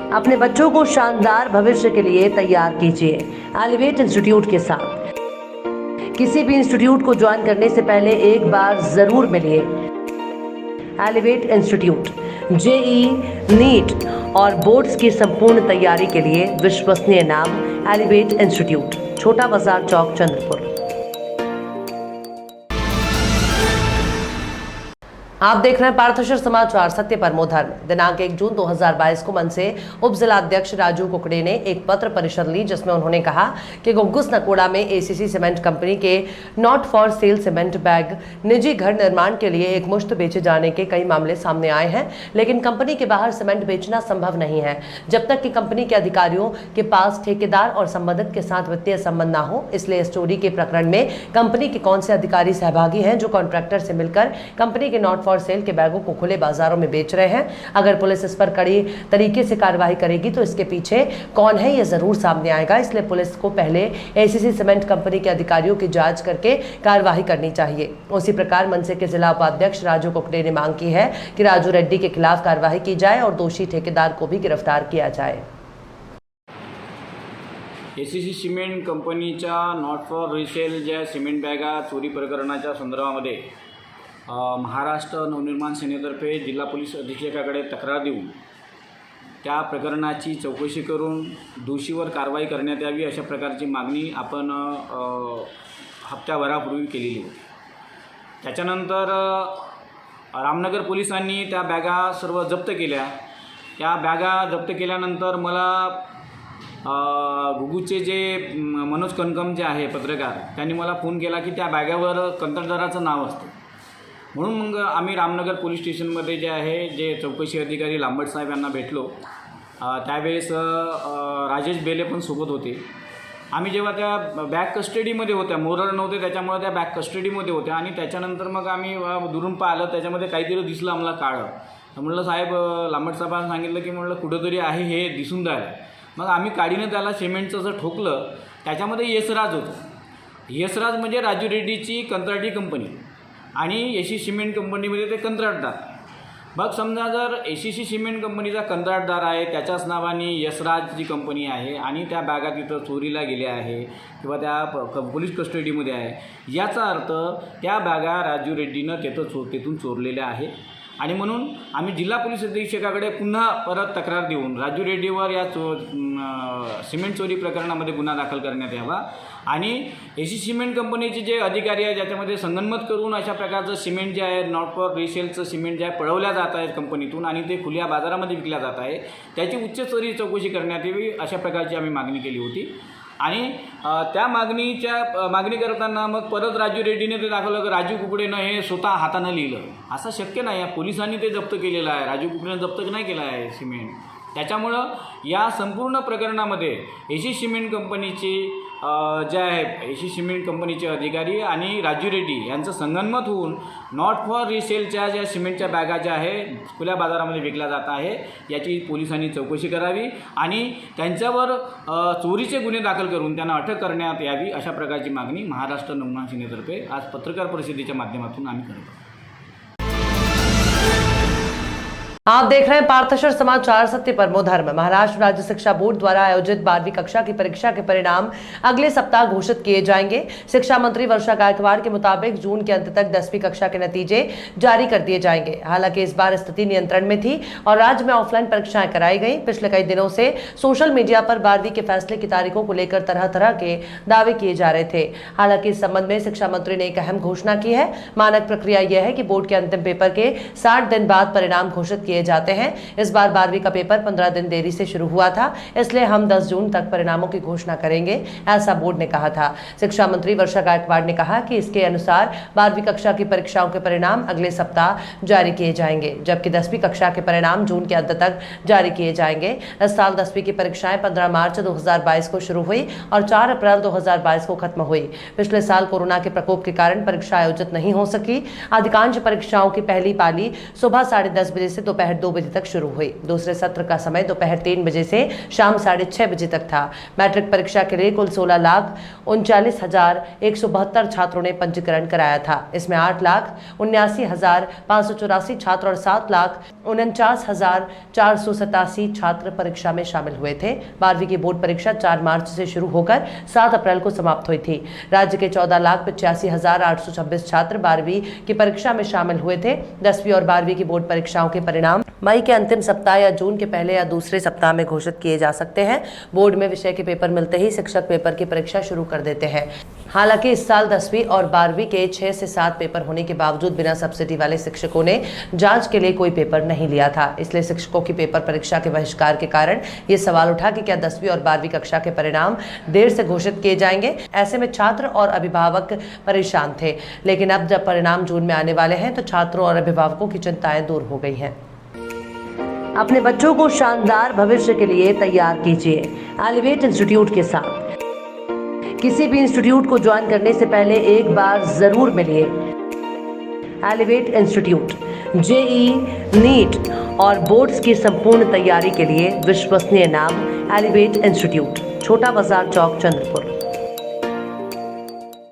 अपने बच्चों को शानदार भविष्य के लिए तैयार कीजिए एलिवेट इंस्टीट्यूट के साथ। किसी भी इंस्टीट्यूट को ज्वाइन करने से पहले एक बार जरूर मिलिए। एलिवेट इंस्टीट्यूट जेई, नीट और बोर्ड्स की संपूर्ण तैयारी के लिए विश्वसनीय नाम एलिवेट इंस्टीट्यूट, छोटा बाजार चौक, चंद्रपुर। आप देख रहे हैं पार्थशर समाचार, सत्य परमो धर्म। दिनांक 1 जून 2022 को मन से उप जिलाध्यक्ष राजू कुकड़े ने एक पत्र परिषद ली, जिसमें उन्होंने कहा कि गुग्गुस नकोड़ा में एसीसी सीमेंट कंपनी के not for sale cement bag निजी घर निर्माण के लिए एक मुश्त बेचे जाने के कई मामले सामने आए हैं, लेकिन कंपनी के बाहर सीमेंट बेचना संभव नहीं है जब तक कि कंपनी के अधिकारियों के पास ठेकेदार और संबंधित के साथ वित्तीय संबंध न हो। इसलिए इस चोरी के प्रकरण में कंपनी के कौन से अधिकारी सहभागी हैं जो कॉन्ट्रैक्टर से मिलकर कंपनी के नॉट फॉर सेल के बैगों को खुले बाजारों में बेच रहे हैं। अगर पुलिस इस पर कड़ी तरीके से कार्रवाई करेगी तो इसके पीछे कौन है ये जरूर सामने आएगा। इसलिए पुलिस को पहले एसीसी सीमेंट कंपनी के अधिकारियों की जांच करके कार्रवाई करनी चाहिए। उसी प्रकार मनसे के जिला उपाध्यक्ष राजू कुकड़े ने मांग की है कि राजू रेड्डी के खिलाफ कार्रवाई की जाए और दोषी ठेकेदार को भी गिरफ्तार किया जाए। एसीसी सिमेंट कंपनीच्या नॉट फॉर रिसेल ज्या सिमेंट बॅगा चोरी प्रकरणाच्या संदर्भामध्ये महाराष्ट्र नवनिर्माण सेनेतर्फे जिल्हा पोलीस अधीक्षकाकडे तक्रार देऊन त्या प्रकरणाची चौकशी करून दोषीवर कारवाई करण्यात यावी अशा प्रकारची मागणी आपण हप्त्याभरापूर्वी केलेली होती। त्याच्यानंतर रामनगर पोलिसांनी त्या बॅगा सर्व जप्त केल्या। त्या बॅगा जप्त केल्यानंतर मला गुगूचे जे मनोज कनकम जे आहे पत्रकार, त्यांनी मला फोन केला की त्या बॅगावर कंत्राटदाराचं नाव असतं। म्हणून मग आम्ही रामनगर पोलीस स्टेशनमध्ये जे आहे जे चौकशी अधिकारी लांबट साहेब यांना भेटलो। त्यावेळेस राजेश बेले पण सोबत होते। आम्ही जेव्हा त्या बॅग कस्टडीमध्ये होत्या, मोरल नव्हते त्याच्यामुळे त्या बॅग कस्टडीमध्ये होत्या आणि त्याच्यानंतर मग आम्ही दुरून पाहिलं, त्याच्यामध्ये काहीतरी दिसलं आम्हाला काळं। म्हटलं साहेब, लांबट साहेबांनी सांगितलं की म्हटलं कुठंतरी आहे हे दिसून राहिलं। मग आम्ही काडीनं त्याला सिमेंटचं असं ठोकलं, त्याच्यामध्ये यशराज होतं। यशराज म्हणजे राजू रेड्डीची कंत्राटी कंपनी आणि एसीसी सिमेंट कंपनीमध्ये ते कंत्राटदार। मग समजा जर एसीसी सिमेंट कंपनीचा कंत्राटदार आहे, त्याच्याच नावाने यशराज जी कंपनी आहे आणि त्या बॅगा तिथं चोरीला गेल्या आहे किंवा त्या पोलीस कस्टडीमध्ये आहे, याचा अर्थ त्या बॅगा राजू रेड्डीनं तिथून चोरलेल्या आहे। आणि म्हणून आम्ही जिल्हा पोलीस अधीक्षकाकडे पुन्हा परत तक्रार देऊन राजू रेड्डीवर या सिमेंट चोरी प्रकरणामध्ये गुन्हा दाखल करण्यात यावा आणि एसीसी सिमेंट कंपनीचे जे अधिकारी आहेत ज्याच्यामध्ये संगनमत करून अशा प्रकारचं सिमेंट जे आहे नॉट फॉर रिसेलचं सिमेंट जे आहे पळवल्या जात आहे कंपनीतून आणि ते खुल्या बाजारामध्ये विकल्या जात आहे, त्याची उच्चस्तरीय चौकशी करण्यात यावी अशा प्रकारची आम्ही मागणी केली होती। आणि त्या मागणी करताना मग परत राजू रेड्डीने ते दाखवलं की राजू कुकडेनं हे स्वतः हातानं लिहिलं। असं शक्य नाही, पोलिसांनी ते जप्त केलेलं आहे, राजू कुकडेनं जप्त नाही केलं आहे सिमेंट। त्याच्यामुळं या संपूर्ण प्रकरणामध्ये एसीसी सिमेंट कंपनीची जे आहे एसीसी सिमेंट कंपनीचे अधिकारी आणि राजू रेड्डी यांचं संगनमत होऊन नॉट फॉर रिसेलच्या ज्या सिमेंटच्या बॅगा ज्या आहे खुल्या बाजारामध्ये विकल्या जात आहे याची पोलिसांनी चौकशी करावी आणि त्यांच्यावर चोरीचे गुन्हे दाखल करून त्यांना अटक करण्यात यावी अशा प्रकारची मागणी महाराष्ट्र नवनिर्माण सेनेतर्फे आज पत्रकार परिषदेच्या माध्यमातून आम्ही करत आहोत। आप देख रहे हैं पार्थशर समाचार, सत्य परमो धर्म। महाराष्ट्र राज्य शिक्षा बोर्ड द्वारा आयोजित 12वीं कक्षा की परीक्षा के परिणाम अगले सप्ताह घोषित किए जाएंगे। शिक्षा मंत्री वर्षा गायकवाड़ के मुताबिक जून के अंत तक 10वीं कक्षा के नतीजे जारी कर दिए जाएंगे। हालांकि इस बार स्थिति नियंत्रण में थी और राज्य में ऑफलाइन परीक्षाएं कराई गई। पिछले कई दिनों से सोशल मीडिया पर 12वीं के फैसले की तारीखों को लेकर तरह तरह के दावे किए जा रहे थे। हालांकि इस संबंध में शिक्षा मंत्री ने एक अहम घोषणा की है। मानक प्रक्रिया यह है कि बोर्ड के अंतिम पेपर के 60 दिन बाद परिणाम घोषित किए जाते हैं। इस बार 12वीं का पेपर 15 दिन देरी से शुरू हुआ था, इसलिए हम 10 जून तक परिणामों की घोषणा करेंगे, ऐसा बोर्ड ने कहा था। शिक्षा मंत्री वर्षा गायकवाड़ ने कहा कि इसके अनुसार 12वीं कक्षा की परीक्षाओं के परिणाम अगले सप्ताह जारी किए जाएंगे, जबकि 10वीं कक्षा के परिणाम जून के अंत तक जारी किए जाएंगे। इस साल 10वीं की परीक्षाएं 15 मार्च 2022 को शुरू हुई और 4 अप्रैल 2022 को खत्म हुई। पिछले साल कोरोना के प्रकोप के कारण परीक्षा आयोजित नहीं हो सकी। अधिकांश परीक्षाओं की पहली पाली सुबह 10:30 बजे से दोपहर दोपहर 2 बजे तक शुरू हुई। दूसरे सत्र का समय दोपहर 3 बजे से शाम 6:30 बजे तक था। मैट्रिक परीक्षा के लिए कुल 16,39,172 छात्रों ने पंजीकरण कराया था। इसमें 8,79,584 छात्र और 7,49,487 छात्र परीक्षा में शामिल हुए थे। 12वीं की बोर्ड परीक्षा 4 मार्च से शुरू होकर 7 अप्रैल को समाप्त हुई थी। राज्य के 14,85,826 छात्र 12वीं की परीक्षा में शामिल हुए थे। 10वीं और 12वीं की बोर्ड परीक्षाओं के परिणाम मई के अंतिम सप्ताह या जून के पहले या दूसरे सप्ताह में घोषित किए जा सकते हैं। बोर्ड में विषय के पेपर मिलते ही शिक्षक पेपर की परीक्षा शुरू कर देते हैं। हालांकि इस साल 10वीं और 12वीं के 6 से 7 पेपर होने के बावजूद बिना सब्सिडी वाले शिक्षकों ने जांच के लिए कोई पेपर नहीं लिया था। इसलिए शिक्षकों की पेपर परीक्षा के बहिष्कार के कारण ये सवाल उठा कि क्या 10वीं और 12वीं कक्षा के परिणाम देर से घोषित किए जाएंगे। ऐसे में छात्र और अभिभावक परेशान थे, लेकिन अब जब परिणाम जून में आने वाले हैं तो छात्रों और अभिभावकों की चिंताएं दूर हो गई हैं। अपने बच्चों को शानदार भविष्य के लिए तैयार कीजिए एलिवेट इंस्टीट्यूट के साथ। किसी भी इंस्टीट्यूट को ज्वाइन करने से पहले एक बार जरूर मिलिए। एलिवेट इंस्टीट्यूट जेईई, नीट और बोर्ड्स की संपूर्ण तैयारी के लिए विश्वसनीय नाम एलिवेट इंस्टीट्यूट, छोटा बाजार चौक, चंद्रपुर।